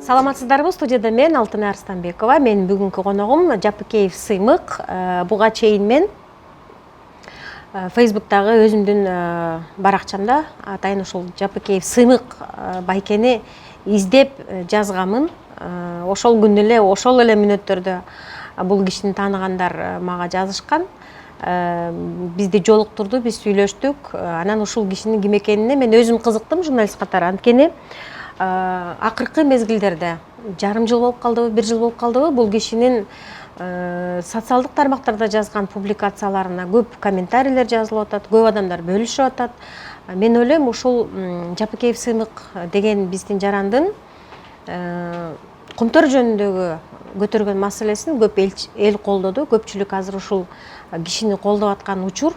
Саламатсыздарбы, студияда мен Алтын Арстанбекова. Менин бүгүнкү коногум Жапыкеев Сыймык. Буга чейин мен Facebooktагы өзүмдүн баракчамда атайын ушул Жапыкеев Сыймык байкени издеп жазгамын. Ошол күнү эле, ошол эле мүнөттөрдө бул кишини тааныгандар мага жазышкан. Бизди жолуктурду, биз сүйлөштүк. Анан ушул кишинин ким экенине мен өзүм кызыктым журналист катары. Анткени акыркы мезгилдерде жарым жыл болуп калдыбы, 1 жыл болуп калдыбы, бул кишинин социалдык тармактарда жазган публикацияларына көп комментарийлер жазылып атат, көп адамдар бөлүшүп атат. Мен ойлойм, ушул Жапыкеев Сыймык деген биздин жарандын Кумтөр жөнүндөгү көтөргөн маселесин көп эл колдоду. Көпчүлүк азыр ушул кишини колдоп аткан учур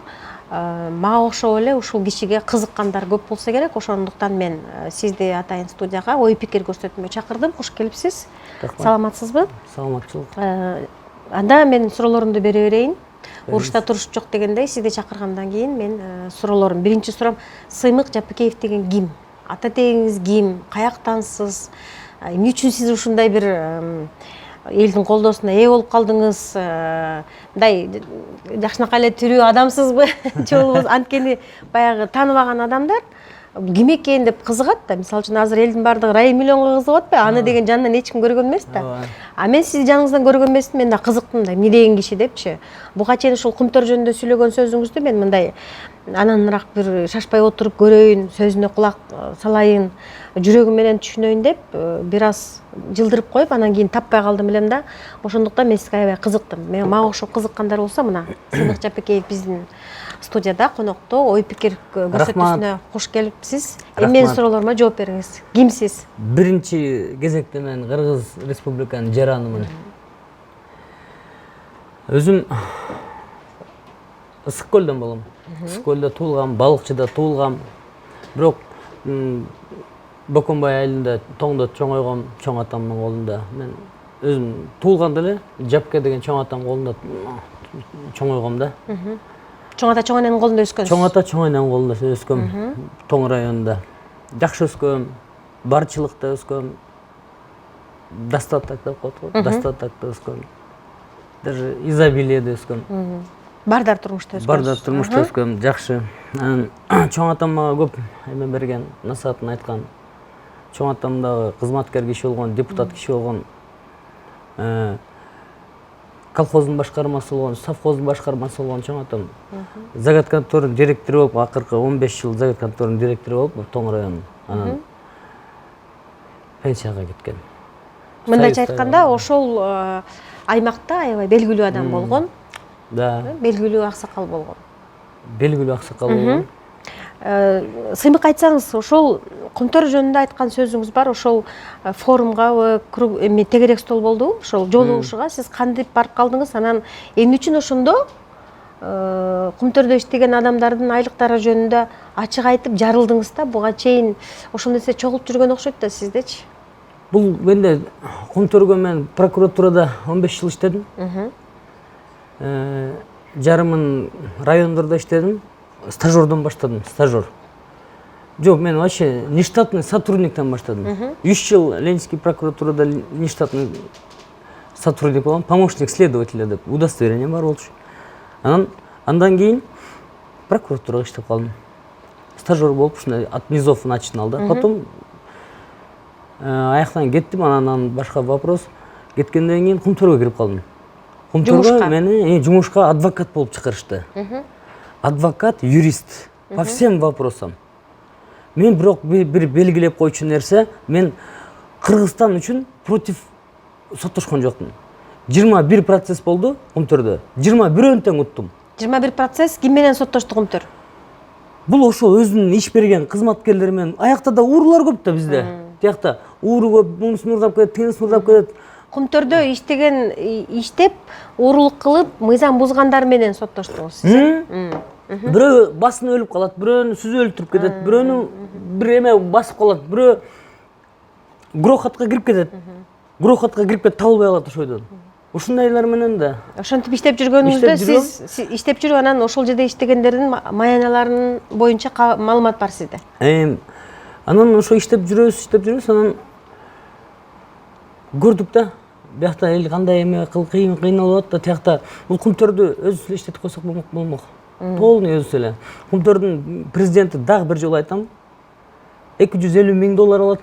мага окшоп эле ушул кишиге кызыккандар көп болсо керек. Ошондуктан мен сизди атайын студияга ой пикир көрсөтүүгө чакырдым. Куш келипсиз. Саламатсызбы? Саламатчылык. Анда мен суроолорумду бере берейин. Урушта туруш жок дегендей, сизди чакыргандан кийин мен суроолорум. Биринчи суроом, Сыймык Жапыкеев деген ким? Ата тегиңиз ким? Каяктансыз? Эмне үчүн сиз ушундай бир элдин колдоосуна ээ болуп калдыңыз? Мындай жакшынакай эле тирүү адамсызбы? Же болбосо анткени баягы тааныбаган адамдар ким экен деп кызыгат да. Мисалы үчүн азыр элдин баардыгы Райым Миллионго кызыгып атпайбы? Аны деген жанынан эч ким көргөн эмес да. Мен сизди жаныңыздан көргөн эмесмин, мен да кызыктым да, эмне деген киши депчи. Буга чейин ушул Кумтөр жөнүндө сүйлөгөн сөзүңүздү мен мындай ананырак бир шашпай отуруп көрөйүн, сөзүнө кулак салайын, жүрөгүм менен түшүнөйүн деп бир аз жылдырып коюп, анан кийин таппай калдым элем да. Ошондуктан мен сизге аябай кызыктым. Мага окшоп кызыккандар болсо, мына Сыймык Жапыкеев биздин студияда конокто ой пикир көрсөтүүсүнө куш келипсиз. Менин суроолорума жооп бериңиз. Кимсиз? Биринчи кезекте мен Кыргыз Республиканын жаранымын. Өзүм Ысык көлдөн болом. Ысык көлдө туулгам, балыкчыда туулгам. Бирок Боконбай айылында тоңдо чоңойгом, чоң атамдын колунда. Мен өзүм туулганда эле Жапке деген чоң атамдын колунда чоңойгом да. Чоң ата чоң эненин колунда өскөнсүз? Чоң ата чоң эненин колунда өскөм. Тоң районунда. Жакшы өскөм, барчылыкта өскөм. Достаток деп коет го. Достатокто өскөм. Даже изобилиеде өскөм. Бардар турмушта өскөнсүз? Бардар турмушта өскөм, жакшы. Чоң атам мага көп эме берген, насаатын айткан. Чоң атам дагы кызматкер киши болгон, депутат киши болгон. Колхоздун башкармасы болгон, совхоздун башкармасы болгон чоң атам. Загат конторунун директору болуп, акыркы 15 жыл загат конторунун директору болуп, Тоң районунун. Анан пенсияга кеткен. Мындайча айтканда, ошол аймакта аябай белгилүү адам болгон. Да. Белгилүү аксакал болгон. Белгилүү аксакал болгон. Сыймык айтсаңыз, ошол Кумтөр жөнүндө айткан сөзүңүз бар, ошол форумга, тегерек стол болду, ошол жолугушууга сиз кантип барып калдыңыз? Анан эмне үчүн ошондо Кумтөрдө иштеген адамдардын айлыктары жөнүндө ачык айтып жарылдыңыз да? Буга чейин ошол нерсе чогулуп жүргөн окшойт да сиздечи. Бул менде Кумтөргө мен прокуратурада 15 жыл иштедим. Жарымын райондордо иштедим. Стажердон баштадым, стажер. Жок, мен вообще нештатный сотрудниктен баштадым. 3 жыл Ленинский прокуратурада нештатный сотрудник болом, помощник следователя деп удостоверение бар болчу. Андан кийин прокуратурага иштеп калдым. Стажер болуп, ушундай от низов начинал да. Потом аяктан кеттим, анан башка вопрос. Кеткенден кийин Кумтөргө кирип калдым. Кумтөргө мени жумушка адвокат болуп чакырышты. Адвокат, юрист по всем вопросам. Мен бирок бир белгилеп койчу нерсе, мен Кыргызстан үчүн против соттошкон жокмун. 21 процесс болду Кумтөрдө. 21-өн тең уттум. 21 процесс ким менен соттошту Кумтөр? Бул ошо өзүнүн иш берген кызматкерлери менен. Аякта да уурулар көп да бизде. Тиякта ууру көп, мунусун уурдап кетет, тигинисин уурдап кетет. Кумтөрдө иштеп, уурулук кылып, мыйзам бузгандар менен соттоштуңуз сиз. Бирөө басын өлүп калат, бирөөнү сүзүп өлтүрүп кетет, бирөөнү бир эме басып калат, бирөө грохотко кирип кетет. Грохотко кирип кетип табылбай калат ошойдон. Ушундайлар менен да. Ошентип иштеп жүргөнүңүздө сиз иштеп жүрүп, анан ошол жерде иштегендердин маяналарынын боюнча маалымат бар сизде. Анан ошо иштеп жүрөбүз, анан көрдүк да. Биякта эл кандай эме кыйналып атат да, тиякта бул кумтөрдү өзүбүз эле иштетип койсок болмок. Полный өзүбүз эле. Кумтөрдүн президенти дагы бир жолу айтам, $250,000 алат.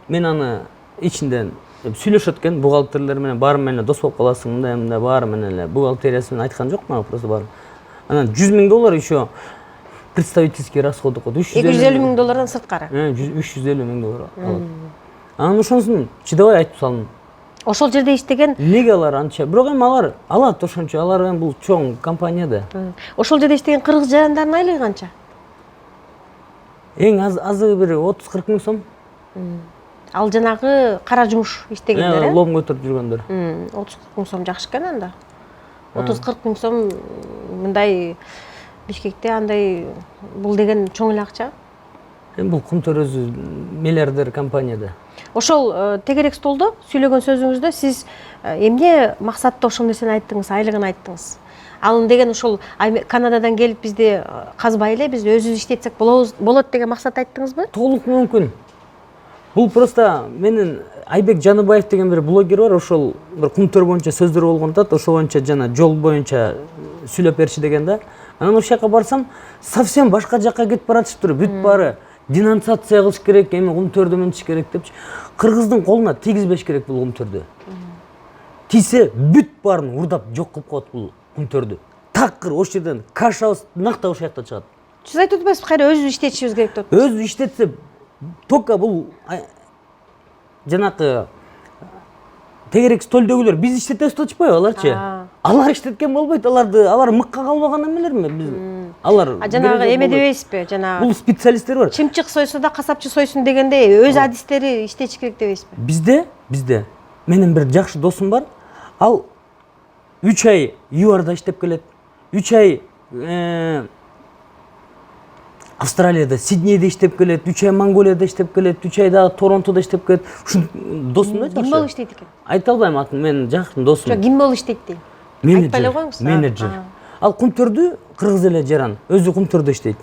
Мен аны ичинден сүйлөшөт экен, бухгалтерлер менен баары менен дос болуп каласың, мындай баары менен эле бухгалтериясы менен айткан жок, мага просто баары. Анан $100,000 еще представительский расходы койду. $250,000 сырткары. $350,000 алат. Анан ошонусун чыдабай айтып салдым. Ошол жерде иштеген Неге алар анча? Бирок эми алар алат ошончо, алар эми бул чоң компания да. ошол жерде иштеген кыргыз жарандарынын айлыгы канча? Эң азы бир 30-40 миң сом. Ал жанагы кара жумуш иштегендер, Лом көтөрүп жүргөндөр. 30-40 миң сом жакшы экен анда. 30-40 миң сом мындай Бишкекте андай бул деген чоң эле акча. Эми бул кумтөр өзү миллиардер компания да. Ошол тегерек столдо сүйлөгөн сөзүңүздө сиз эмне максатта ошол нерсени айттыңыз, айлыгын айттыңыз? Ал деген ошол Канададан келип бизди казбай эле биз өзүбүз иштетсек болот деген максат айттыңызбы? Толук мүмкүн. Бул просто менин Айбек Жаныбаев деген бир блогер бар, ошол бир кумтөр боюнча сөздөр болгон атат, ошол боюнча жана жол боюнча сүйлөп берчи деген да. Анан ошол жака барсам, совсем башка жака кетип баратыптыр. Бүт баары денонсация кылыш керек, эми кумтөрдү мынтиш керек депчи. Кыргыздын колуна тийгизбеш керек бул кумтөрдү. Тийсе бүт баарын урдап жок кылып коет бул кумтөрдү. Такыр ошол жерден кашабыз накта ошол жакта чыгат. Сиз айтып атпайсызбы, кайра өзүбүз иштетишибиз керек деп? Өзү иштетсе, только бул жанакы тегерек столдөгүлөр биз иштетебиз деп атпайбы аларчы? Алар иштеткен болбойт, алар мыкка калбаган эмелерми биз? Алар жанагы эме дебейсизби? Жанагы бул специалисттер бар. Чымчык сойсо да касапчы сойсун дегендей өз адистери иштетиш керек дебейсизби? Бизде менин бир жакшы досум бар. Ал 3 ай ЮАРда иштеп келет. 3 ай Австралияда, Сиднейде иштеп келет, 3 ай Монголияда иштеп келет, 3 ай дагы Торонтодо иштеп келет. Ушул досум да жакшы. Ким болуп иштейт экен? Айта албайм атын, менин жакын досум. Жок, ким болуп иштейт дейм. Айтпай эле коюңуз. Менеджер. Ал кумтөрдү кыргыз эле жаран, өзү кумтөрдө иштейт.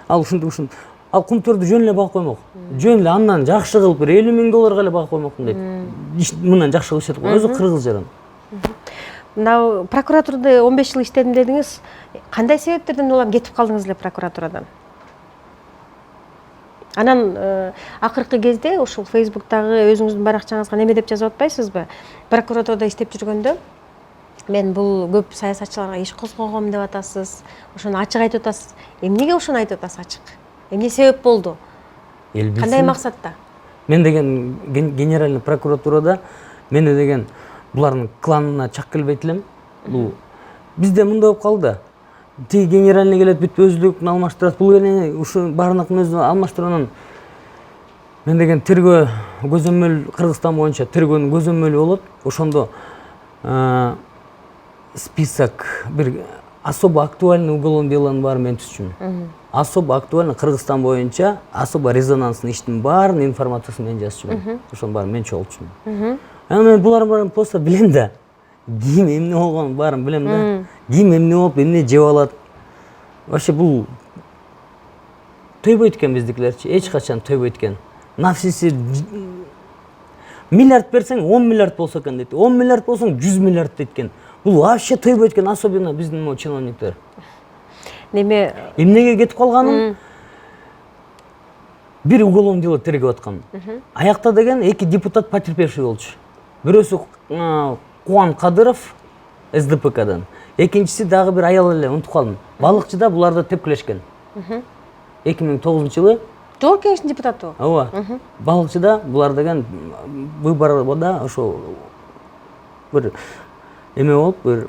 Ал ушинтип ал кумтөрдү жөн эле багып коймок. Жөн эле андан жакшы кылып бир $50,000 эле багып коймокмун дейт. Мындан жакшы кылып иштетип койгон, өзү кыргыз жаран. Мына прокуратурада 15 жыл иштедим дедиңиз. Кандай себептерден улам кетип калдыңыз эле прокуратурадан? Анан акыркы кезде ошол Facebook'тагы өзүңүздүн баракчаңызга неме деп жазып атпайсызбы? Прокуратурада иштеп жүргөндө мен бул көп саясатчыларга иш козгогом деп атасыз. Ошону ачык айтып атасыз. Эмнеге ошону айтып атасыз ачык? Эмне себеп болду? Кандай максатта? Мен деген генеральный прокуратурада мени деген булардын кланына чак келбейт элем. Бул бизде мындай болуп калды. Тиги генеральный келет, бүт өзлүкүн алмаштырат. Бул эне ушу баарыныкын өзү алмаштырганын мен деген тергөө көзөмөл Кыргызстан боюнча тергөөнүн көзөмөлү болот. Ошондо список бир особо актуальный уголовный делонун баары мен түзчүмүн. Особо актуальный Кыргызстан боюнча особо резонанстный иштин баарын информациясын мен жазчумун. Ошонун баарын мен чогултчумун. Анан мен булардын баарын просто билем да. Ким эмне болгонун баарын билем да. Ким эмне болуп, эмне жеп алат. Вообще бул тойбойт экен биздикилерчи, эч качан тойбойт экен. Нафсиси миллиард берсең 10 миллиард болсо экен дейт. 10 миллиард болсоң 100 миллиард дейт экен. Бул вообще тойбойт экен, особенно биздин чиновниктер. Неме Эмнеге кетип калганым? Бир уголовный дело тергеп аткам. Аякта деген 2 депутат потерпевший болчу. Бирөөсү Кубан Кадыров СДПКдан. Экинчиси дагы бир аял эле, унутуп калдым. Балыкчыда буларды тепкилешкен. 2009-жылы Жогорку кеңештин депутаты. Ооба. Балыкчыда булар деген выборда ошо бир эме болуп, бир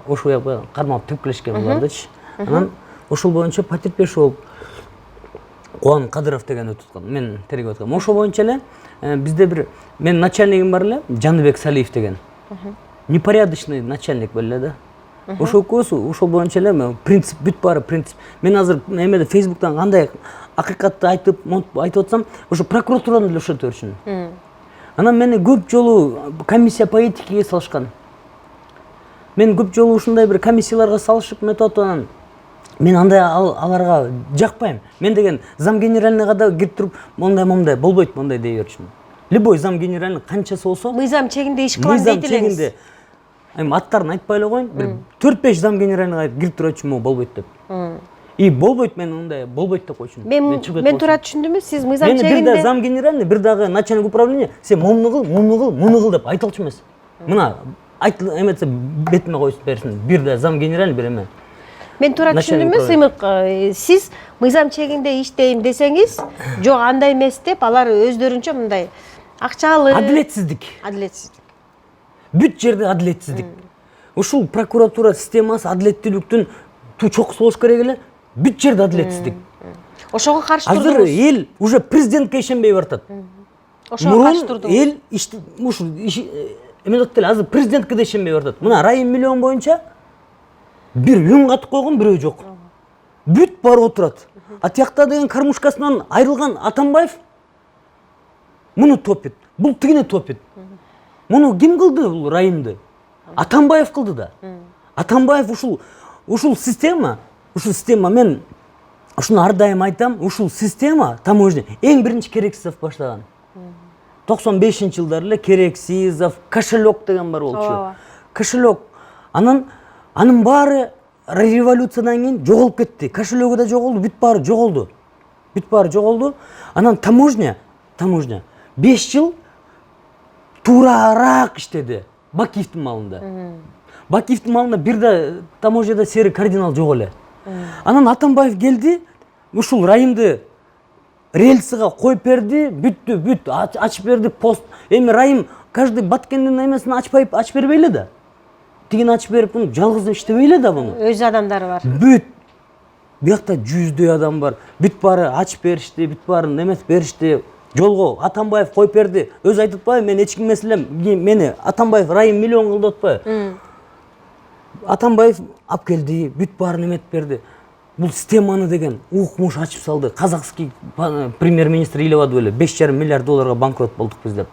ошол жака кармап тепкилешкен булардычы. Анан ошол боюнча потерпевший болуп Кубан Кадыров деген өтүп аткан. Мен тергеп аткам. Ошол боюнча эле бизде бир менин начальнигим бар эле, Жаныбек Салиев деген. Непорядочный начальник беле да. Ошол көсү, ошол боюнча эле принцип, бүт баары принцип. Мен азыр эмеде Facebook'тан кандай акыйкатты айтып атсам, ошо прокуратурадан эле ошентип берчүмүн. Анан мени көп жолу комиссия по этикеге салышкан. Мен көп жолу ушундай бир комиссияларга салышып метод анан мен андай аларга жакпайм. Мен деген зам генеральныйга да кирип туруп, мондай болбойт, мондай дей берчүмүн. Любой зам генеральный канчасы болсо, мыйзам чегинде иш кылам мыйзам дейт элеңиз. чегинде эми аттарын айтпай эле коеюн, бир 4-5 зам генеральный кирип турачу могу болбойт деп. И болбойт, мен мындай болбойт деп койчумун. Мен туура түшүндүмбү? Сиз мыйзам Мени бир да чегинде зам генеральный, бир дагы начальник управления, сен муну кыл, муну кыл деп айта алчу эмес. Мына айт эметсе бетиме коюп берсин. Бир да зам генеральный бир эме. мен туура түшүндүмбү? Сыймык, сиз мыйзам чегинде иштейм десеңиз, жок андай эмес деп, алар өздөрүнчө мындай акчалуу Адилетсиздик. Бүт жерде адилетсиздик. Ушул прокуратура системасы адилеттүүлүктүн туу чокусу болуш керек эле. Бүт жерде адилетсиздик. Ошого каршы Азыр турдуңуз. эл уже президентке ишенбей бартат. Ошого каршы турдуңуз. Эл ушул эме деле азыр президентке да ишенбей бартат. Мына райым миллион боюнча бир үн катып койгон, бирөө жок. Бүт барып отурат. А тиякта деген кармушкасынан айрылган Атамбаев муну топит, бул тигине топит. Муну ким кылды бул райымды? Атамбаев кылды да. Атамбаев ушул система мен ушуну ар дайым айтам, ушул система таможня эң биринчи Керексизов баштаган. 95-жылдары эле Керексизов, кошелек деген бар болчу. Кошелек. Анын баары революциядан кийин жоголуп кетти. Кошелегі да жоголду, бүт баары жоголду. Анан таможня 5 жыл туурараак иштеди Бакиевдин малында. Бакиевдин малында бир да таможняда серый кардинал жок эле. Анан Атамбаев келди, ушул райымды рельсига коюп берди, бүт ачып берди пост. Эми райым каждый Баткендин эмесин ачып бербейли да. Тигин ачып берип, жалгыз иштебейли да буну. Өз адамдары бар. Бүт биякта 100дөй адам бар. Бүт баары ачып беришти, бүт баарын эмес беришти. Жолго Атамбаев коюп берди. Өзү айтып атпайбы, мен эч ким эмес элем, мени Атамбаев райым миллион кылды атпайбы. Атамбаев алып келди, бүт баарын эметип берди. Бул системаны деген ук-муш ачып салды. Казакский премьер-министр ыйлап эле, 5,5 миллиард долларга банкрот болдук биз деп.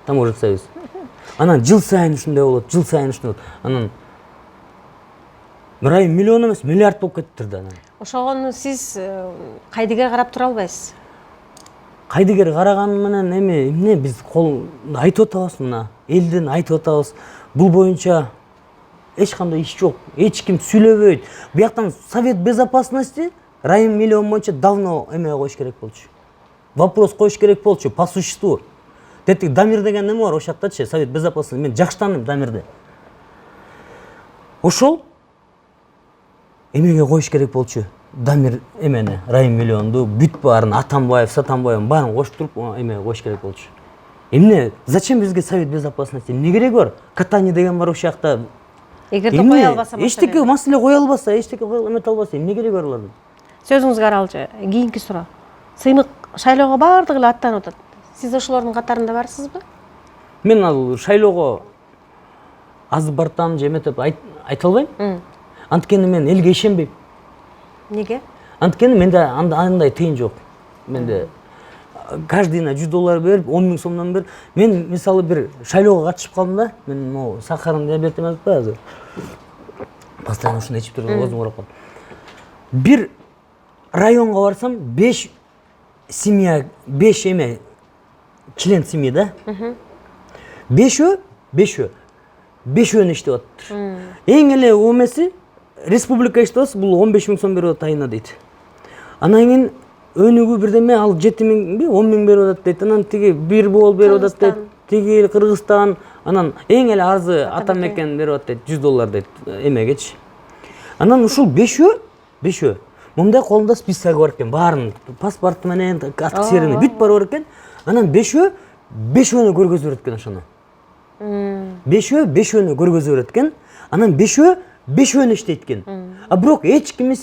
Таможня союз. Анан жыл сайын ушундай болот. Анан райым миллион эмес, миллиард болуп кетиптир да. Ошогону сиз кайдыга карап тура албайсыз? Кайдыгер караган менен эмне биз айтып атабыз, мына элден айтып атабыз. Бул боюнча эч кандай иш жок. Эч ким сүйлөбөйт. Бияктан Совет Безопасности райым миллион боюнча давно эме коюш керек болчу. Вопрос коюш керек болчу по существу. Детик Дамир деген неме бар, ошол жактачы Совет Безопасности. Мен жакшы тааныйм Дамирди. Ошол эмеге коюш керек болчу. Дамир эмени, райым миллионду, бүт баарын Атамбаев, Сатамбаев баарын коштуруп эмеге коюш керек болчу. Эмне, зачем бизге Совет Безопасности? Эмне кереги бар? Катани деген бар ошол жакта. Эгерде кое албаса, эчтеке маселе кое албаса, эчтеке эмете албаса, эмне кереги бар алардын? Сөзүңүзгө аралчы. Кийинки суроо. Сыймык шайлоого баардыгы эле аттанып атат. Сиз ошолордун катарында барсызбы? Мен ал шайлоого азыр бартам же эметип айта албайм. Анткени мен элге ишенбейм. Неге? Анткени менде андай тыйын жок. Менде каждыйына $100 берип, 10 000 сомдон берип, мен мисалы бир шайлоого катышып калдым да. Мен могу сахарым диабетим атпайбы азыр. Постоянно ушуну ичип туруп оозум ооруп калат. Бир районго барсам, 5 семья, 5 эме член семьи да. Бешөө иштеп атыптыр. Эң эле өмеси республика иштеп атса, бул 15 000 сом берип атат айына дейт. Анан кийин өнүгүү бирдеме ал 7 000 10 000 берип атат дейт. Анан тиги бир бол берип атат дейт. Тиги Кыргызстан, анан эң эле арзы Атамекен берип атат дейт, $100 дейт эмегечи. Анан ушул бешөө мындай колунда список бар экен, баарын паспорт менен, аттык серини бүт бар экен. Анан бешөөнү көргөзүп берет экен ошону. Бешөөнү көргөзүп берет экен. Анан бешөөнү иштейт экен. А бирок эч кимге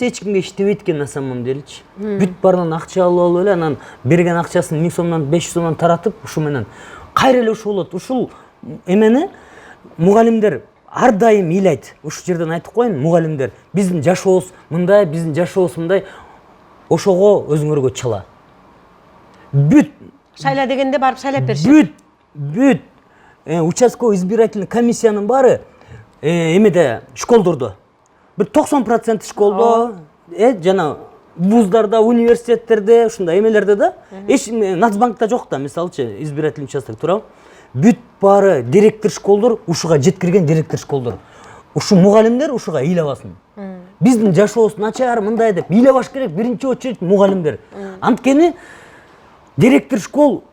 иштебейт экен на самом делечи. Бүт баарынан акча алып эле, анан берген акчасын 1000 сомдон 500 сомдон таратып, ушу менен кайра эле ушул болот. Ушул эмени мугалимдер ар дайым ыйлайт. Ушул жерден айтып коеюн, мугалимдер, биздин жашообуз мындай, биздин жашообуз мындай. Ошого өзүңөргө чала. Бүт Шайла дегенде барып шайлап беришет. Бүт участковый избирательный комиссиянын баары эмеде школдордо. Бир 90% школдо, жана вуздарда, университеттерде, ушундай эмелерде да, эч Нацбанкта жок да, мисалычы, избирательный участок туурабы. Бүт баары директор школдор, ушуга жеткирген директор школдор. Ушу мугалимдер ушуга ыйлабасын. Биздин жашообуз начар мындай деп ыйлабаш керек, биринчи очередь мугалимдер. Анткени директор школ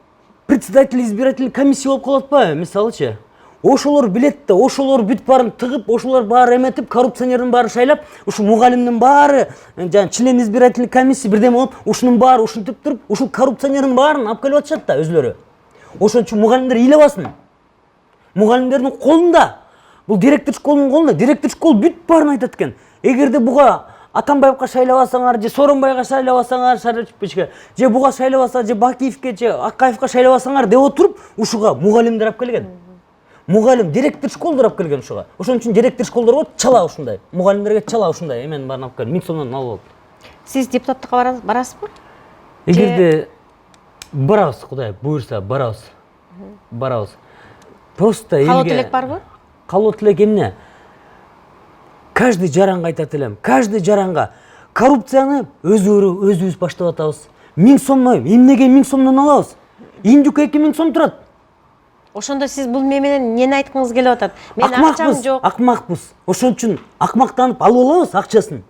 председатель избирательный комиссия болуп калат атпайбы, мисалычы. Ошолор билет да, ошолор бүт баарын тыгып, ошолор баары эметип, коррупционердин баарын шайлап, ушу мугалимдин баары, жана член избирательный комиссия бирдеме болуп, ушунун баары ушинтип туруп, ушул коррупционердин баарын алып келип атышат да өзлөрү. Ошон үчүн мугалимдер ыйлабасын. Мугалимдердин колунда, бул директор школдун колунда, директор школ бүт баарын айтат экен. Эгерде буга Атамбаевка шайлабасаңар, же Сооронбайга шайлабасаңар, Шариповичке, же буга шайлабаса, же Бакиевке, же Акаевка шайлабасаңар деп отуруп, ушуга мугалимдер алып келген. Мугалим директор школдор алып келген ушуга. Ошон үчүн директор школдорго чала ушундай, мугалимдерге чала ушундай эменин баарын алып келген. 1000 сомдон алып алып. Сиз депутаттыкка барасызбы? Эгерде барабыз, Кудай буйрса барабыз. Барабыз. Просто элге Калоо тилек барбы? Калоо тилек эмне? Каждый жаранга айтат элем. Каждый жаранга коррупцияны өзүбүз баштап атабыз. 1000 сомдон эмнеге 1000 сомдон алабыз? Индюк 2000 сом турат. Ошондо сиз бул менен эмнени айткыңыз келип атат? Мен акчам жок. Акмакпыз. Ошон үчүн акмактанып алып алабыз акчасын.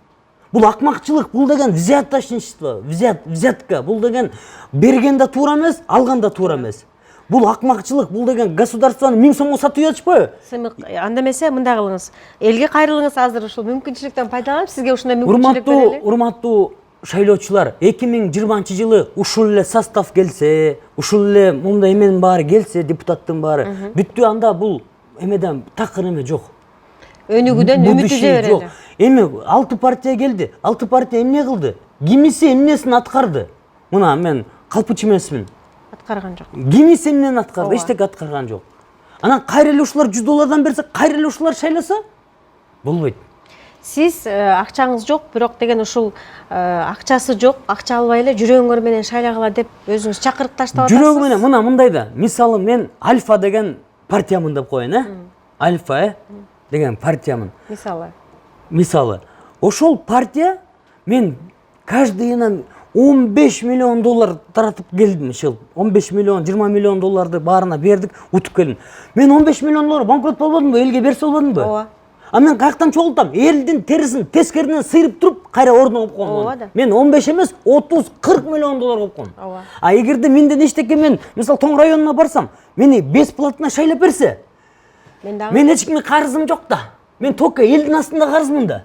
Бул акмакчылык, бул деген взяточничество, взятка. Бул деген берген да туура эмес, алган да туура эмес. Бул акмакчылык, бул деген государствону 1000 сомго сатып жатышпайбы? Сымык, анда эмесе мындай кылыңыз. Элге кайрылыңыз азыр ушул мүмкүнчүлүктөн пайдаланып, сизге ушундай мүмкүнчүлүк берели. Урматтуу шайлоочулар, 2020-жылы ушул эле состав келсе, ушул эле мындай эменин баары келсе, депутаттын баары, бүттү анда бул эмеден такыр эме жок. Өнүгүүдөн үмүт үзе берели. Эми 6 партия келди. 6 партия эмне кылды? Кимиси эмнесин аткарды? Мына мен калпычы эмесмин. Аткарган жок. Кимиси эмнени аткарды? Эчтеке аткарган жок. Анан кайра эле ушулар 100 доллардан берсе, кайра эле ушулар шайласа болбойт. Сиз акчаңыз жок, бирок деген ушул акчасы жок, акча албай эле жүрөгүңөр менен шайлагыла деп өзүңүз чакырып таштап атасыз. Жүрөгүм менен мына мындай да. Мисалы мен Альфа деген партиямын деп коеюн, Альфа деген партиямын. Мисалы, ошол партия мен каждый йынан 15 миллион доллар таратып келдим ушул. 15 миллион, 20 миллион долларды баарына бердик, утуп келдим. Мен 15 миллион доллар банкрот болбодумбу, элге берсе болбодумбу? Ооба. А мен каяктан чогултам? Элдин терисин тескеринен сыйрып туруп, кайра ордуна коюп койгон. Ооба да. Мен 15 эмес, 30-40 миллион доллар коюп койгон. Ооба. А эгерде менден эчтеке мен, мисалы Тоң районуна барсам, мени бесплатно шайлап берсе, мен эч кимге карызым жок да. Мен только элдин астында карызмын да.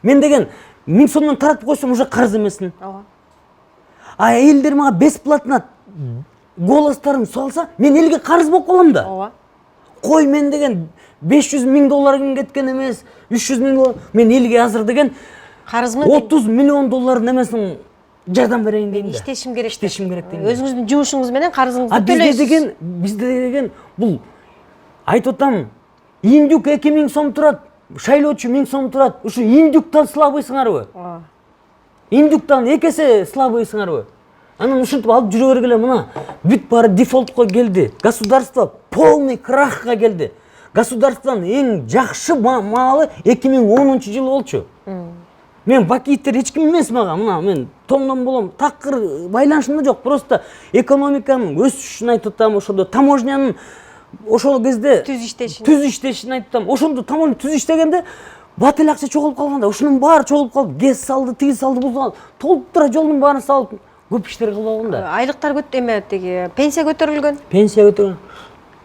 Мен деген 1000 сомдон таратып койсом уже карыз эмесмин. Ооба. А элдер мага бесплатно голостарын салса, мен элге карыз болуп калам да. Ооба. Кой мен деген 500 000 долларга кеткен эмес, 300 000 доллар. Мен элге азыр деген карызмын 30 миллион доллар немесин жардам берейин дейм да. Иштешим керек. Иштешим керек дейм. Өзүңүздүн жумушуңуз менен карызыңызды төлөйсүз. Бизде деген бул айтып атам, индюк 2000 сом турат, шайлоочу 1000 сом турат. Ушу индюктан слабыйсыңарбы? Индюктан 2 эсе слабыйсыңарбы? Анан ушинтип алып жүрө бергиле, мына бүт баары дефолтко келди. Государство полный крахка келди. Государствонун эң жакшы маалы 2010-жылы болчу. Мен Бакиевтер эч ким эмес мага, мына мен тоңдон болом, такыр байланышым жок. Просто экономиканын өсүшүн айтып атам, ошондо таможнянын ошол кезде түз иштешин айтып атам. Ошондо таможня түз иштегенде батыл акча чогулуп калганда, ушунун баары чогулуп калып, гез салды, тиги салды, бул салды, толтура жолдун баарын салып, көп иштер кылып да. Айлыктар эме теги пенсия көтөрүлгөн. Пенсия көтөрүлгөн.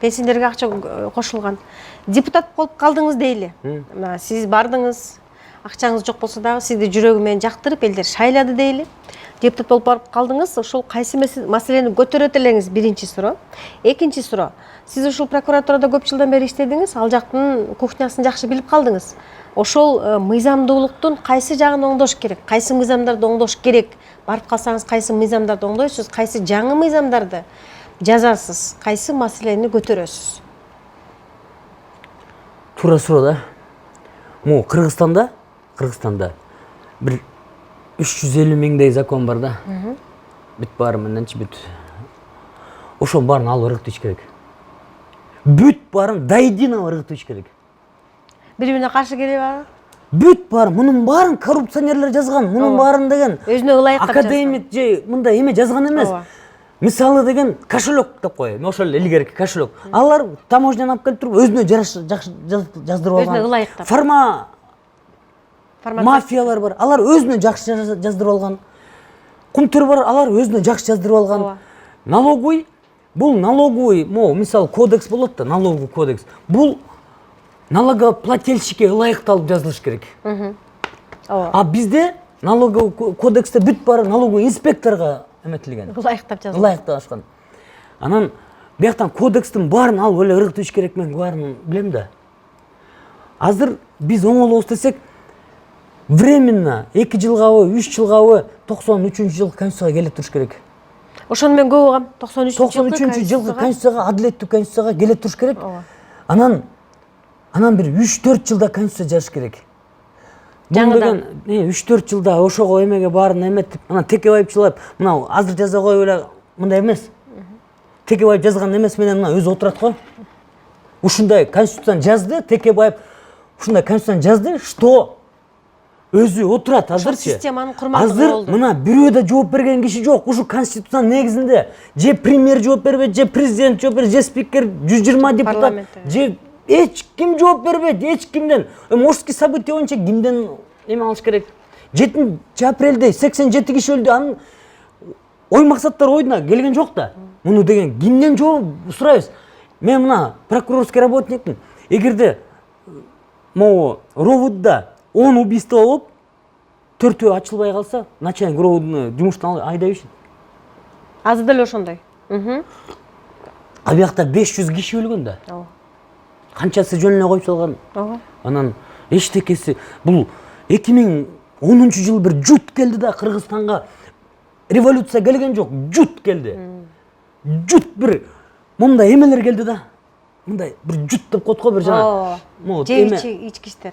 Пенсиялерге акча кошулган. Депутат болуп калдыңыз дейли. Сиз бардыңыз, акчаңыз жок болсо дагы сизди жүрөгү менен жактырып элдер шайлады дейли. Депутат болуп барып калдыңыз, ошол кайсы маселени көтөрөт элеңиз? Биринчи суроо. Экинчи суроо. Сиз ушул прокуратурада көп жылдан бери иштедиңиз, ал жактын кухнясын жакшы билип калдыңыз. Ошол мыйзамдуулуктун кайсы жагын оңдош керек? Кайсы мыйзамдарды оңдош керек? Барып калсаңыз кайсы мыйзамдарды оңдойсуз? Кайсы жаңы мыйзамдарды жазасыз? Кайсы маселени көтөрөсүз? Туура суроо да. Му Кыргызстанда бир 350 миңдей закон бар да. Бүт баары мененчи бүт. Ошол баарын алып ырыктыш керек. Бүт баарын до единого ырыктыш керек. Бири-бирине каршы келип бүт бар, мунун баарын коррупционерлер жазган, мунун баарын деген өзүнө ылайыктап академик же мындай эме жазган эмес. Мисалы деген кошелек деп коеюн, ошол илгерки кошелек. Алар таможнядан алып келип туруп өзүнө жакшы жаздырып алган. Өзүнө ылайыктап. Мафиялар бар, алар өзүнө жакшы жаздырып алган. Кумтөр бар, алар өзүнө жакшы жаздырып алган. Налоговый, бул налоговый, мисалы кодекс болот да, налоговый кодекс. Бул налогоплательщикке ылайыкталып жазылыш керек. А бизде налоговый кодексте бүт баары налоговый инспекторго эметилген. Ылайыктап жазылган. Ылайыкташкан. Анан бияктан кодекстин баарын алып эле ыргытыш керек, мен баарын билем да. Азыр биз оңолобуз десек, временно 2 жылгабы, 3 жылгабы 93-жылкы конституцияга келе туруш керек. Ошону мен көп угам. 93-жылкы конституцияга, адилеттүү конституцияга келе туруш керек. Анан бир 3-4 жылда конституция жазыш керек. Жаңыдан 3-4 жылда ошого эмеге баарын эметип, анан Текебаевчылап, мына азыр жаза коюп эле мындай эмес. Текебаев жазган эмес менен мына өзү отурат го. Ушундай конституцияны жазды, Текебаев ушундай конституцияны жазды, что өзү отурат азырчы. Системанын курмандыгы болду. Азыр мына бирөө да жооп берген киши жок. Ушу конституциянын негизинде же премьер жооп бербейт, же президент жооп бербейт, же спикер 120 депутат, же эч ким жооп бербейт, эч кимден. Морский события боюнча кимден эме алыш керек? 7 апрелде 87 киши өлдү. Анын ой максаттар ойуна келген жок да. Муну деген кимден жооп сурайбыз? Мен мына прокурорский работникмин. Эгерде могу ровудда 10 убийство болуп, 4-өө ачылбай калса, начальник ровудуну жумуштан айдап ийишет. Азыр деле ошондой. А биякта 500 киши өлгөн да. Канчасы жөнүнө коюп салган. Анан эчтекеси бул 2010-жыл бир жут келди да Кыргызстанга. Революция келген жок, жут келди. Жут бир мындай эмелер келди да. Мындай бир жут деп коет го бир жана. Ички иштер.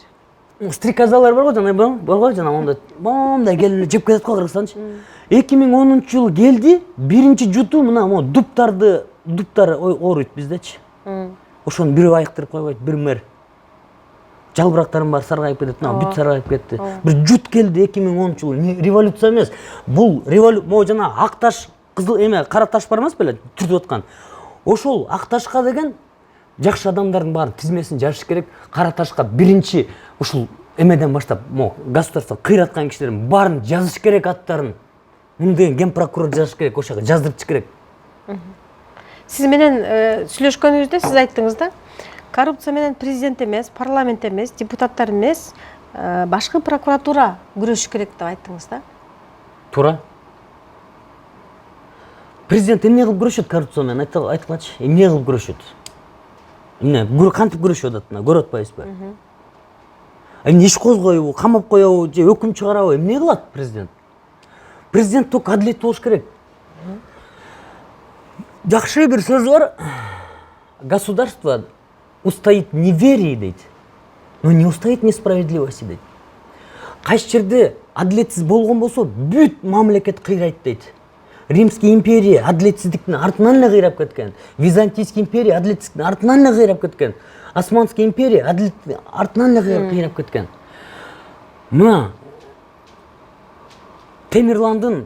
Стрекозалар бар го жана, бар го жана мондай келип жеп кетет го Кыргызстанчы. 2010-жыл келди, биринчи жуту мына дуптар ооруйт биздечи. Ошону бирөө айыктырып койбойт, бир мэр. Жалбырактарым бар саргайып кетет, бүт саргайып кетти. Бир жут келди 2010-жыл. Революция эмес. Бул революция, жана ак таш, кызыл эме, кара таш бар эмес беле, түртүп аткан. Ошол ак ташка деген жакшы адамдардын баарын тизмесин жазыш керек. Кара ташка биринчи ушул эмеден баштап, государство кыйраткан кишилердин баарын жазыш керек аттарын. Муну деген ген прокурор жазыш керек, ошого жаздырыш керек. Сиз менен сүйлөшкөнүбүздө сиз айттыңыз да, коррупция менен президент эмес, парламент эмес, депутаттар эмес, башкы прокуратура күрөшүш керек деп айттыңыз да. Туура. Президент эмне кылып күрөшөт коррупция менен? Айткылачы. Эмне кылып күрөшөт? Эмне кантип күрөшүп атат? Көрүп атпайсызбы? Эмне иш козгойбу, камап коебу, же өкүм чыгарабы? Эмне кылат президент? Президент только адилеттүү болуш керек. Жакшы бир сөз бар. Государство устоит в неверии дейт, но не устоит в несправедливости дейт. Кайсы жерде адилетсиз болгон болсо, бүт мамлекет кыйрайт дейт. Римский империя адилетсиздиктин артынан эле кыйрап кеткен. Византийский империя адилетсиздиктин артынан эле кыйрап кеткен. Османский империя адилеттиздиктин артынан эле кыйрап кеткен. Мына Темирландын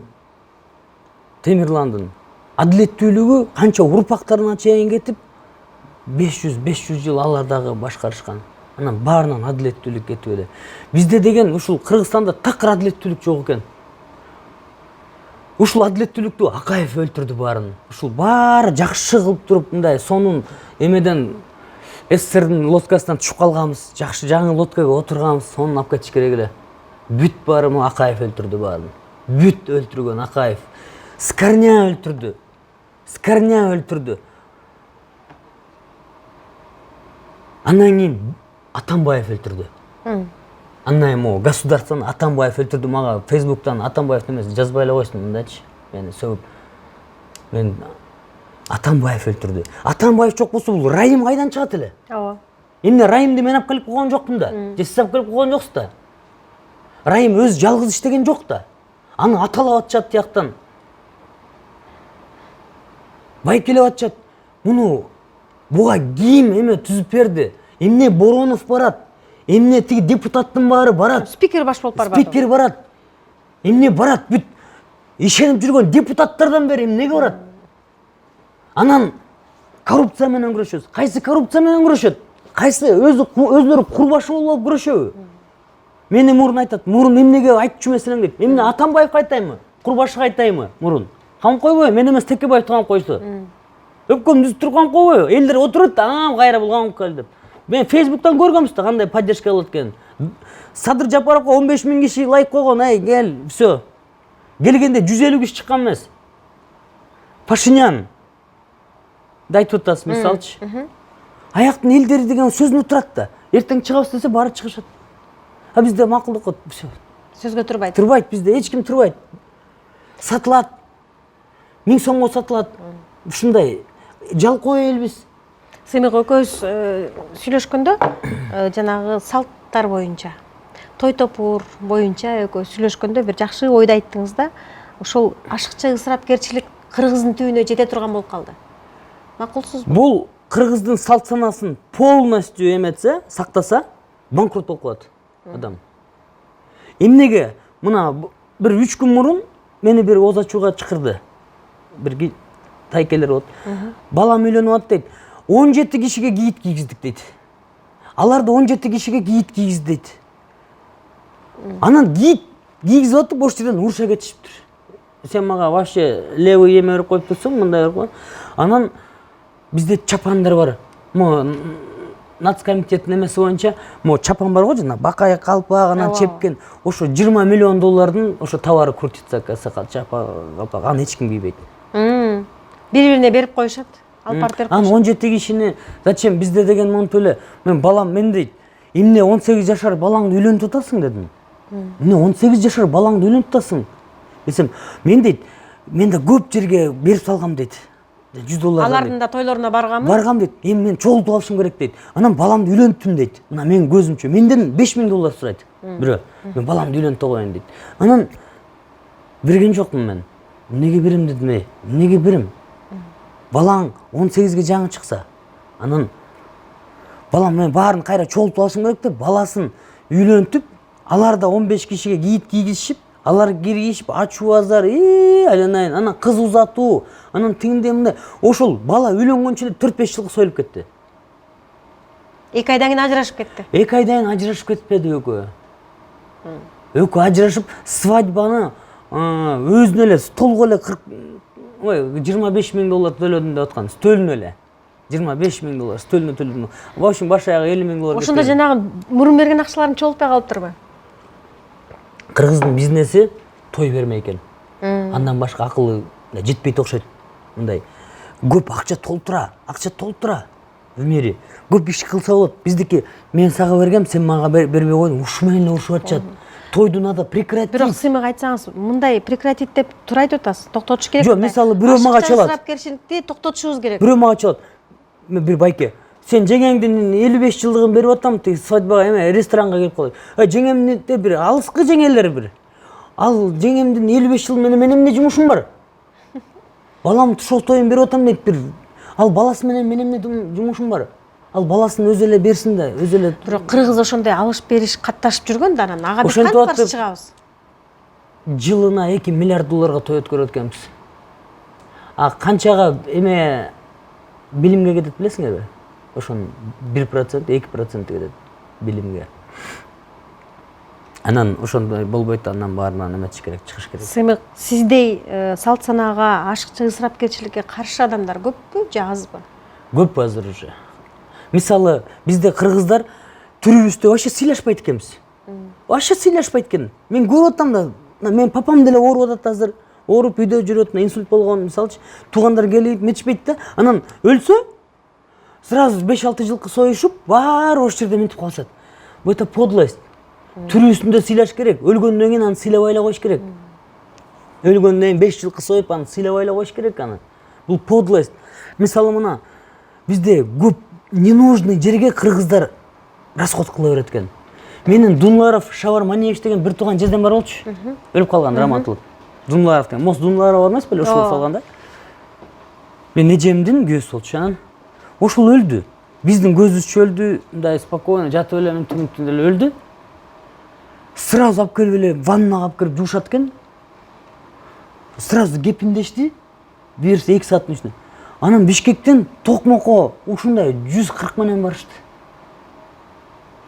адилеттүүлүгү канча урпактарына чейин кетип, 500 жыл алардагы башкарышкан. Анан баарынан адилеттүүлүк кетип эле. Бизде деген ушул Кыргызстанда такыр адилеттүүлүк жок экен. Ушул адилеттүүлүктү Акаев өлтүрдү баарын. Ушул баары жакшы кылып туруп мындай сонун эмеден СССРдин лодкасынан түшүп калганбыз, жакшы жаңы лодкага отурганбыз, сонун алып кетиш керек эле. Бүт баары Акаев өлтүрдү баарын. Бүт өлтүргөн Акаев. Скорня өлтүрдү. Андан кийин Атамбаев өлтүрдү. Андан кийин государствоны Атамбаев өлтүрдү. Мага Фейсбуктан Атамбаев эмес жазбай эле койсун мындачы. Мени сөгүп. Мен Атамбаев өлтүрдү. Атамбаев жок болсо бул Райым кайдан чыгат эле? Ооба. Эмне Райымды мен алып келип койгон жокмун да. Же сиз алып келип койгон жоксуз да. Райым өз жалгыз иштеген жок да. Аны аталап атышат тияктан. Байкелеп атышат. Муну буга ким эме түзүп берди? Эмне Боронов барат? Эмне тиги депутаттын баары барат. Спикер баш болуп барбады. Спикер барат. Эмне барат бүт. Ишенип жүргөн депутаттардан бери эмнеге барат? Анан коррупция менен күрөшөбүз. Кайсы коррупция менен күрөшөт? Кайсы өзлөрү курбашы болуп күрөшөбү? Мени мурун айтат. Мурун эмнеге айтчу эмесиң дейт. Эмне Атамбаевга айтайынбы? Курбашыга айтайынбы мурун? Кам койбой, мен эмес Текебаевди кам койсу. Өпкөм түзүп турган койбой. Элдер отурат, кайра булган кел деп. Мен Facebook'тан көргөмүз да кандай поддержка алат экен. Садыр Жапаровго 15 000 киши лайк койгон, ай кел, всё. Келгенде 150 киши чыккан эмес. Пашинян да айтып атасыз, мисалчы. Аяктын элдери деген сөзүнө турат да. Эртең чыгабыз десе баары чыгышат. А бизде макулдук кот, всё. Сөзгө турбайт. Турбайт бизде, эч ким турбайт. Сатылат. 1000 сомго сатылат. Ушундай жалкоо элбиз. Сыймык экөөбүз сүйлөшкөндө жанагы салттар боюнча, той топур боюнча экөөбүз сүйлөшкөндө бир жакшы ойду айттыңыз да. Ошол ашыкча ысырапкерчилик кыргыздын түбүнө жете турган болуп калды. Макулсузбу? Бул кыргыздын салт санасын полностью эметсе, сактаса, банкрот болуп калат адам. Эмнеге? Мына бир 3 күн мурун мени бир оз ачууга чакырды. Бир тайкелер болот. Балам үйлөнүп атат дейт. 17 кишиге кийит кийгиздик дейт. Аларды 17 кишиге кийит кийгиз дейт. Анан кийит кийгизип атып, бош жерден уруша кетишиптир. Сен мага вообще левый эме берип коюп турсуң, мындай берип коюп. Анан бизде чапандар бар. Мо нацкомитеттин эмеси боюнча, мо чапан бар го жана бакай калпак анан чепкен. Ошо 20 миллион доллардын ошо товары крутится, чапан калпак, аны эч ким кийбейт. Бири-бирине берип коюшат. Алып барып берип коюшат. Аны 17 кишини зачем бизде деген монтип эле. Мен балам мен дейт, эмне 18 жашар балаңды үйлөнтүп атасың дедим. Эмне 18 жашар балаңды үйлөнтүп атасың? Десем, мен дейт, мен да көп жерге берип салгам дейт. $100. Алардын да тойлоруна барганмын. Баргам дейт. Эми мен чогултуп алышым керек дейт. Анан баламды үйлөнттүм дейт. Мына мен көзүмчө. Менден $5000 сурайт. Бирөө. Мен баламды үйлөнтүп коеюн дейт. Анан берген жокмун мен. Эмнеге берем дедим, эмнеге берем? Балаң 18ге жаңы чыкса, анан балам мен баарын кайра чогултуп алышым керек деп, баласын үйлөнтүп, алар да 15 кишиге кийит кийгизишип, алар киргизип, ачуу азар, айланайын, анан кыз узатуу, анан тигинде мындай. Ошол бала үйлөнгөнчө 4-5 жылга союлуп кетти. 2 айдан кийин ажырашып кетти. 2 айдан кийин ажырашып кетпеди экөө. Экөө ажырашып, свадьбаны өзүнө эле столго эле $25,000 төлөдүм деп аткан. Стөлүнө эле. $25,000 стөлүнө төлөдүм. В общем, баш аягы $50,000. Ошондо жанагы мурун берген акчаларын чогултпай калыптырбы? Кыргыздын бизнеси той бермей экен. Андан башка акылы жетпейт окшойт. Мындай көп акча толтура в мире. Көп иш кылса болот. Биздики мен сага бергем, сен мага бербей койдуң. Ушу менен ушуп атышат. Тойду надо прекратить. Бирок сыймык айтсаңыз, мындай прекратить деп тура айтып атасыз. Токтотуш керек. Жок, мисалы бирөө мага чалат. Ысырапкерчиликти токтотушубуз керек. Бирөө мага чалат. Мен бир байке, сен жеңеңдин 55 жылдыгын берип атам, тиги свадьбага эме ресторанга келип калат. Жеңемде бир алыскы жеңелер бир. Ал жеңемдин 55 жыл менен эмне жумушум бар? Балам тушол тоюн берип атам дейт бир. Ал баласы менен мен эмне жумушум бар? Ал баласын өзү эле берсин да, өзү эле. Бирок кыргыз ошондой алыш бериш катташып жүргөн да, анан ага биз кантип каршы чыгабыз? Жылына $2 миллиард той өткөрөт экенбиз. А канчага эме билимге кетет билесиңерби? Ошон 1%, 2% кетет билимге. Анан ошондой болбойт, андан баарынан эметиш керек, чыгыш керек. Сыймык, сиздей салт санаага, ашыкча ысырапкерчиликке каршы адамдар көппү же азбы? Көп азыр уже. Мисалы, бизде кыргыздар түрүбүздө вообще сыйлашпайт экенбиз. Вообще сыйлашпайт экен. Мен көрүп атам да, мен папам деле ооруп атат азыр. Ооруп үйдө жүрөт, инсульт болгон, мисалчы, туугандар келип, метишпейт да. Анан өлсө, сразу 5-6 жылкы союшуп, баары ош жерде минтип калышат. Бу это подлость. Түрүбүздө сыйлаш керек. Өлгөндөн кийин аны сыйлабай эле коюш керек. Өлгөндөн кийин 5 жылкы союп, аны сыйлабай эле коюш керек аны. Бул подлость. Мисалы мына, бизде көп ненужный жерге кыргыздар расход кыла берет экен. Менин Дунларов Шавар Маниевич деген бир тууган жездем бар болчу. Өлүп калган, раматылып. Дунларов деген. Мос Дунларов бар эмес беле, ошол салганда. Мен эжемдин күйөөсү болчу анан. Ошол өлдү. биздин көзүбүзчө өлдү, мындай спокойно жатып эле мүнөттөн эле өлдү. Сразу алып келип эле ваннага алып кирип жуушат экен. Сразу кепиндешти. Берсе 2 сааттын ичинде. Анан Бишкектен Токмокко ушундай 140 менен барышты.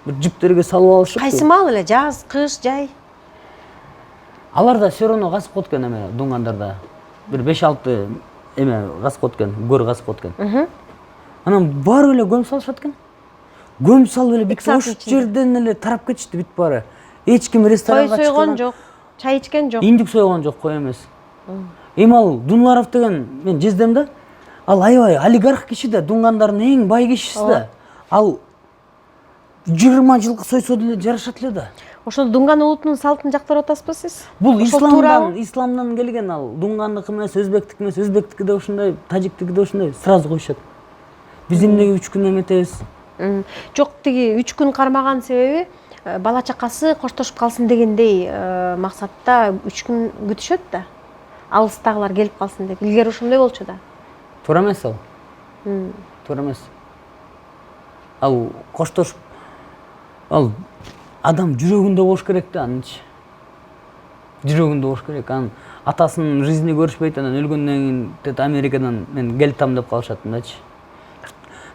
Бир жиптерге салып алышып. Кайсы маал эле? Жаз, кыш, жай? Алар да все равно гасып кот экен эме дуңгандарда. Бир 5-6 эме гасып кот экен, гөр гасып кот экен. Анан барып эле көмүп салышат экен. Көмүп салып эле бүт ош жерден эле тарап кетишти бүт баары. Эч ким ресторанга Той сойгон жок, чай ичкен жок. Индик сойгон жок, кой эмес. Эми ал Дунларов деген мен жездем да. Ал аябай олигарх киши да, дуңгандардын эң бай кишиси да. Ал 20 жылкы сойсо деле жарашат эле да. Ошол дуңган улутунун салтын жактырып атасызбы сиз? Бул исламдан келген ал. Дуңгандыкы эмес, өзбектики эмес, өзбектики да ушундай, тажиктики да ушундай сразу коюшат. Биз эмнеге 3 күн эметебиз? Жок, тиги 3 күн кармаган себеби бала чакасы коштошуп калсын дегендей максатта 3 күн күтүшөт да. Алыстагылар келип калсын деп. Илгери ошондой болчу да. Туура эмес ал. Туура эмес. Ал коштошуп ал адам жүрөгүндө болуш керек да анычы. Жүрөгүндө болуш керек. Анын атасынын жизни көрүшпөйт, анан өлгөндөн кийин Америкадан мен келтам деп калышат мындачы.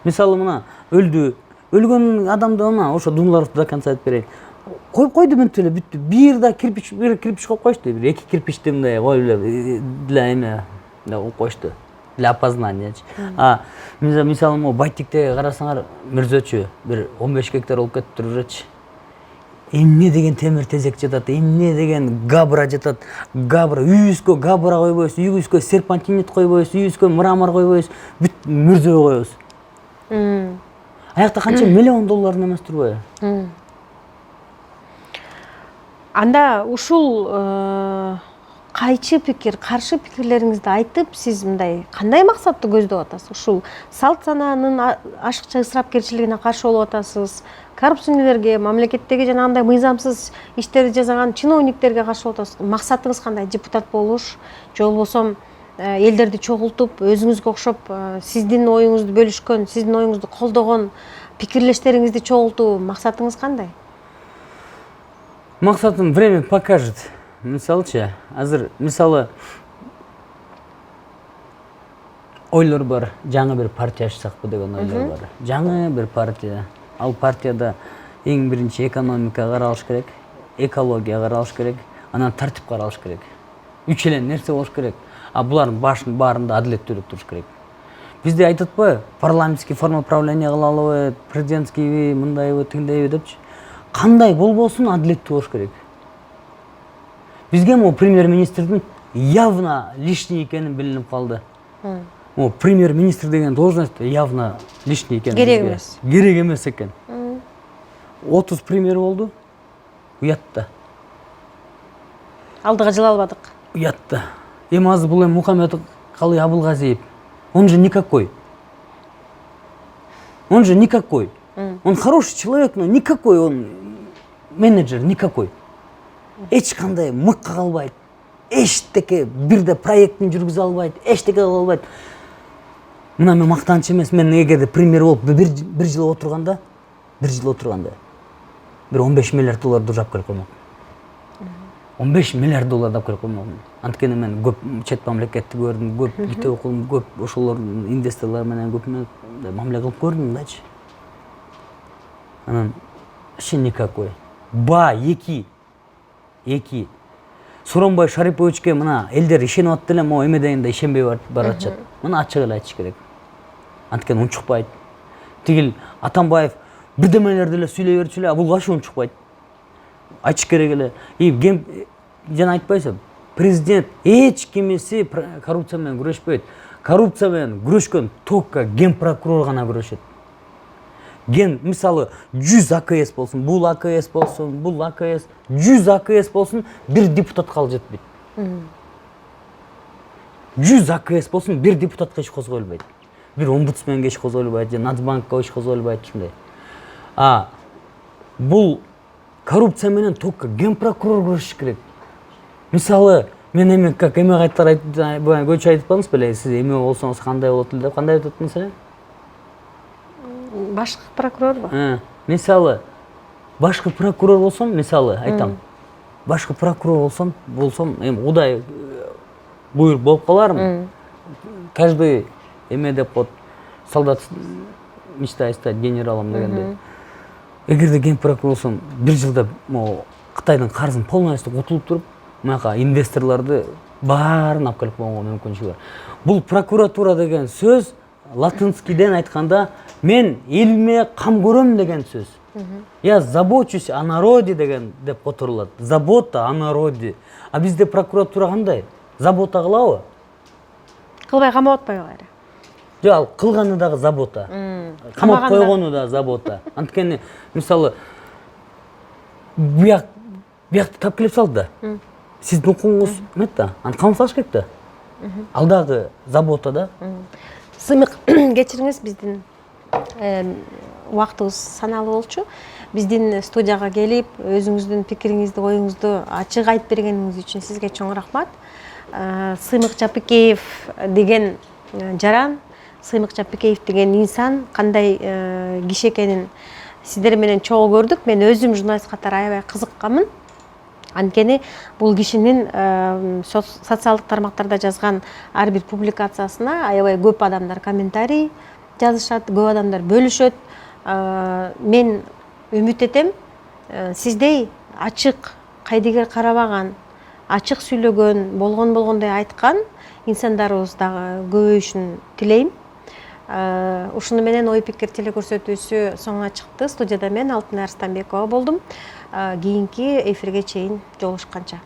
Мисалы мына өлгөн адамды мына ошо Дунларовду до конца айтып берейин. Коюп койду мынтип эле бүттү. Бир кирпич коюп коюшту. Бир 2 кирпичти мындай коюп эле для эме коюп коюшту. Для опознаниячы. Мисалы могу Байтиктеги карасаңар, Мирзөчү бир 15 гектар болуп кетиптир уже. Эмне деген темир тезек жатат, эмне деген габра жатат. Габра үйүбүзгө габра койбойбуз, үйүбүзгө серпантинит койбойбуз, үйүбүзгө мрамор койбойбуз, бүт мирзө коебуз. Аякта канча миллион доллар эмес турбайбы? Анда ушул кайчы пикир, каршы пикирлериңизди айтып, сиз мындай кандай максатты көздөп атасыз? Ушул салт санаанын ашыкча ысырапкерчилигине каршы болуп атасыз? Коррупционерлерге, мамлекеттеги жанагындай мыйзамсыз иштерди жасаган чиновниктерге каршы болуп атасыз? Максатыңыз кандай? Депутат болуш, же болбосо элдерди чогултуп, өзүңүзгө окшоп сиздин оюңузду бөлүшкөн, сиздин оюңузду колдогон пикирлештериңизди чогултуу, максатыңыз кандай? Максатым время покажет. Мисалчы, азыр мисалы ойлор бар, жаңы бир партия ачсакпы деген ойлор бар. Жаңы бир партия. Ал партияда эң биринчи экономика каралыш керек, экология каралыш керек, анан тартип каралыш керек. 3 эле нерсе болуш керек. Булардын баарында адилеттүүлүк туруш керек. Бизде айтат атпайбы, парламентский форма правления кылалыбы, президентскийби, мындайбы, тигиндейби депчи. Кандай болбосун адилеттүү болуш керек. Бизге могу премьер-министрдин явно лишний экени билинип калды. Могу премьер-министр деген должность явно лишний экен. Керек эмес. Керек эмес экен. 30 премьер болду. Уятта. Алдыга жыла албадык. Уятта. Эми азыр бул эми Мухаммед Калый Абылгазиев. Он же никакой. Он же никакой. Он хороший человек, но никакой он менеджер, никакой. Эч кандай мыкка калбайт. Эчтеке бирде проектин жүргүзө албайт, эчтеке кыла албайт. Мына мен мактанчы эмес, мен эгерде премьер болуп бир жыл отурганда, бир 15 миллиард долларды жап келип коймок. 15 миллиард долларды алып келип коймок. Анткени мен көп чет мамлекетти көрдүм, көп бите окудум, көп ошолор инвесторлор менен көп мамиле кылып көрдүм дачы. Анан вообще никакой. Эки. Сооронбай Шариповичке мына элдер ишенип атты эле, могу эме дегенде ишенбей баратышат. Мына ачык эле айтыш керек. Анткени унчукпайт. Тигил Атамбаев бирдемелерди эле сүйлөй берчү эле, бул качуу унчукпайт. Айтыш керек эле. Жана айтпайсың, президент эч кимиси коррупция менен күрөшпөйт. Коррупция менен күрөшкөн только генпрокурор гана күрөшөт. Ген мисалы 100 АКС болсун, бул АКС болсун, бул АКС, 100 АКС болсун, бир депутат калып жетпейт. 100 АКС болсун, бир депутатка иш козголбойт. Бир омбудсменге иш козголбойт, же Нацбанкка иш козголбойт ушундай. Бул коррупция менен только генпрокурор күрөшүш керек. Мисалы мен эми как эме кайттар көчө айтып калдыңыз беле, сиз эме болсоңуз кандай болот деп, кандай айтып аттыңыз эле? башкы прокурорбу? Мисалы башкы прокурор болсом, мисалы айтам, башкы прокурор болсом, эми удай буйрук болуп калармын. Каждый эме деп коет, солдат мечтает стать генералом дегенде. Эгерде ген прокурор болсом, бир жылда могу Кытайдын карызын полностью кутулуп туруп, мага инвесторлорду баарын алып келип койгонго мүмкүнчүлүгү бар. Бул прокуратура деген сөз латинскийден айтканда мен элиме кам көрөм деген сөз. Я забочусь о народе деген деп которулат. Забота о народе. А бизде прокуратура кандай? Забота кылабы? Кылбай камап атпайбы кайра? Жок, ал кылганы дагы забота. Камап койгону да забота. Анткени мисалы биякты тап келип салды да. Сиздин укугуңуз эмет да, аны камап салыш керек да. Ал дагы забота да. Сыймык кечириңиз, биздин убактыбыз саналуу болчу. Биздин студияга келип, өзүңүздүн пикириңизди, оюңузду ачык айтып бергениңиз үчүн сизге чоң рахмат. Сыймык Жапыкеев деген жаран, Сыймык Жапыкеев деген инсан кандай киши экенин сиздер менен чогуу көрдүк. Мен өзүм журналист катары аябай кызыкканмын. Анткени бул кишинин социалдык тармактарда жазган ар бир публикациясына аябай көп адамдар комментарий жазышат, көп адамдар бөлүшөт. Мен үмүт этем, сиздей ачык, кайдыгер карабаган, ачык сүйлөгөн, болгондой айткан инсандарыбыз дагы көбөйүшүн тилейм. Ушуну менен ой пикир телекөрсөтүүсү соңуна чыкты. Студияда мен Алтынай Арстанбекова болдум. Кийинки эфирге чейин жолугушканча.